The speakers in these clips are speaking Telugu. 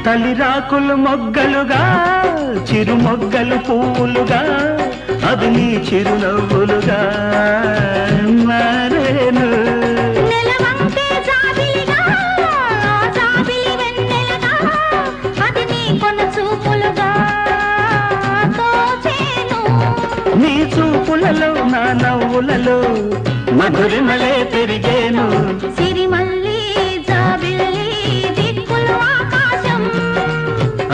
తలిరాకులు మొగ్గలుగా చిరు మొగ్గలు పువ్వులుగా అది నీ చిరునవ్వులుగా మారేను. నెలవంకే జాబిలిగా జాబిలి వెన్నెలగా అది నీ కొన చూపులుగా తోచేను. నీ చూపులలో నా నవ్వులలో మధురిమలే పెరిగేను. సిరిమల్లి జాబిల్లి దిక్కులు ఆకాశం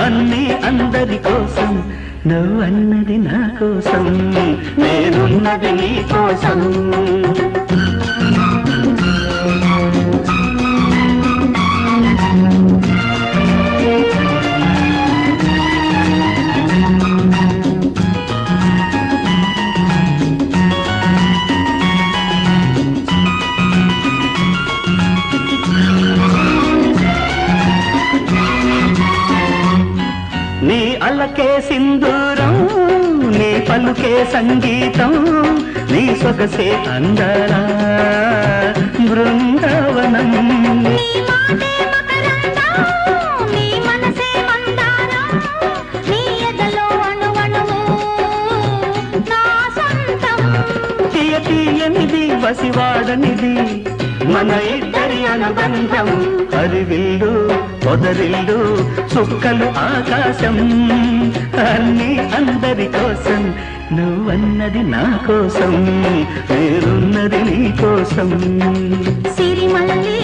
అన్నీ అందరి కోసం నువ్వన్నది నా కోసం నేనున్నది నీ కోసం. నీ అలకే సింధూరం నీ పలుకే సంగీతం నీ సొగసే అందర బృందావనం. నీ మాటే మకరందం నీ మనసే మందారం నీ ఎదలో అణువణువు నా సొంతం. తీయ తీయనిది వసివాడనిది మన ఇద్దరి అనుబంధం. హరివిల్లు పొదరిల్లు చుక్కలు ఆకాశం అన్నీ అందరి కోసం నువ్వన్నది నా కోసం నేనున్నది నీ కోసం. సిరిమల్లి